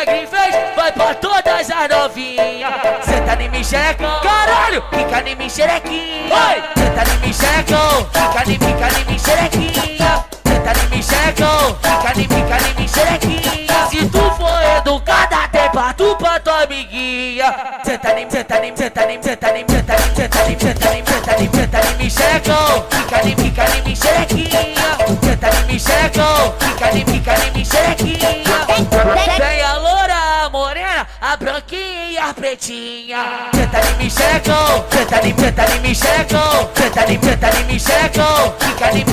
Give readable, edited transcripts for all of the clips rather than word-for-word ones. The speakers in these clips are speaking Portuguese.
Magri fez, vai pra todas as novinhas. Senta em mim, xerecão, caralho, fica em mim, xerequinha. Senta em mim, xerecão, fica em mim, xerequinha. Senta em mim, xerecão, fica em mim, xerequinha. Se tu for educada, tem pato pra tua amiguinha. Senta em mim, xerecão, fica em mim, xerequinha. Senta em mim, xerecão, fica em mim, xerequinha. Vem a loura, a morena, a branquinha e a pretinha. Senta em mim, xerecão, senta em mim, xerecão. Senta em mim, xerecão, fica em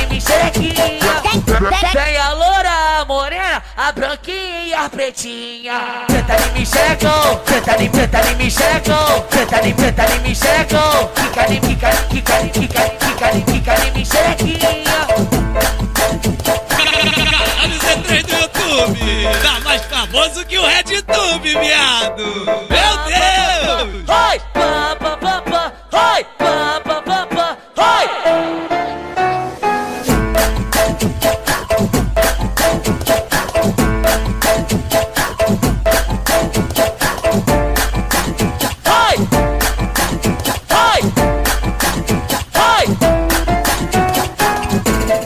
mim, xerequinha. Vem a loura, a morena, a branquinha e a pretinha. Senta em mim, xerecão, senta em mim, xerecão. Senta em mim, xerecão, fica em mim, xerequinha. Olha o Z3 do YouTube, tá mais famoso que o RedTube, viado. Meu Deus! Oi, pá, pá, pá, pá. Oi, pá, pá, pá, pá. Oi.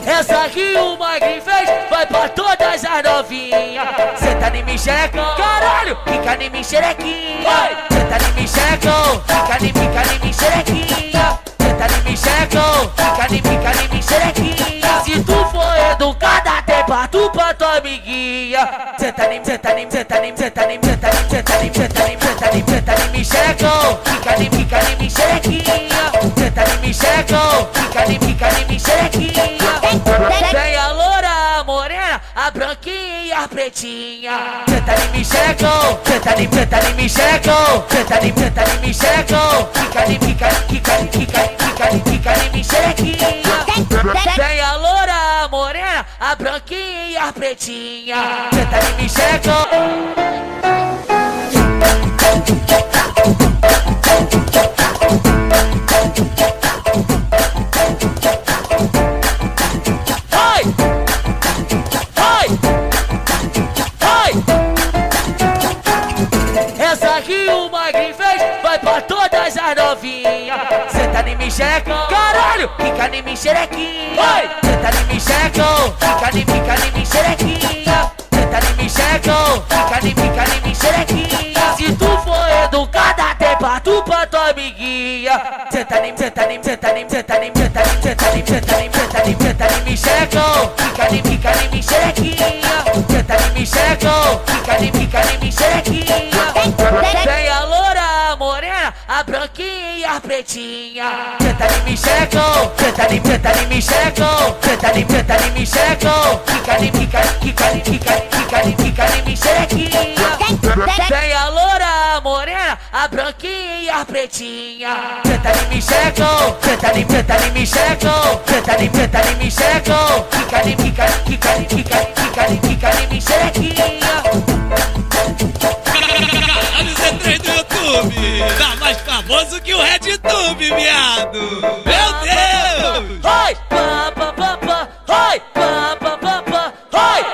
Essa aqui o Magri fez, vai pra todas as novinhas. Senta em mim, xerecão, caralho, fica em mim, xerequinha. Senta em mim, xerecão, fica em mim, xerequinha. Senta em mim, xerecão, fica em mim, xerequinha. Se tu for educada, tem pato pra tua amiguinha. Senta em mim, xerecão, fica em mim, xerequinha. Senta em mim, xerecão, fica em mim, xerequinha. Vem a loura, a morena, a branquinha e a pretinha. Senta em mim, xerecão, senta em mim, xerecão. Senta em mim, xerecão, fica em mim, xerequinha. Vem a loura, a morena, a branquinha e a pretinha. Senta em mim, xerecão. Essa aqui o Magri fez, vai pra todas as novinhas. Senta em mim, xerecão, caralho, fica em mim, xerequinha. Senta em mim, xerecão, fica em mim, xerequinha. Senta em mim, xerecão, fica em mim, xerequinha. Se tu for educada, tem pato pra tua amiguinha. Senta em mim, xerecão, fica em mim, xerequinha. Senta em mim, xerecão, fica em mim, xerequinha. Vem a loura, a morena, a branquinha e a pretinha. Senta em mim, xerecão, senta em mim, xerecão. Senta em mim, xerecão, fica em mim, xerequinha. Vem a loura, a morena, a branquinha e a pretinha. Senta em mim, xerecão, senta em mim, xerecão. Senta em mim, xerecão, fica em mim, xerequinha. Olha o Z3 do YouTube, tá mais famoso que o RedTube, viado. Meu Deus! Oi, pá, pá, pá, pá. Oi, pá, pá, pá, pá. Oi.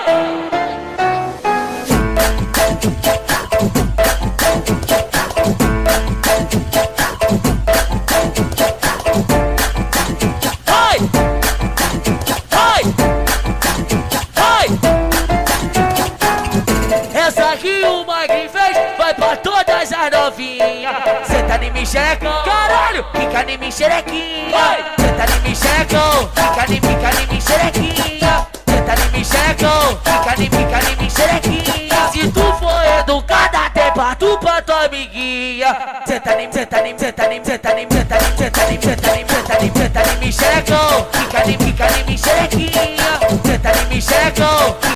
Essa aqui o Magri fez, vai pra todas as novinhas. Senta em mim, xerecão, caralho, fica em mim, xerequinha. Senta em mim, xerecão, fica em mim, xerequinha. Senta em mim, xerecão, fica em mim, xerequinha. Se tu for educada, tem pato pra tua amiguinha. Senta em mim, xerecão, fica em mim, xerequinha. Senta em mim, xerecão.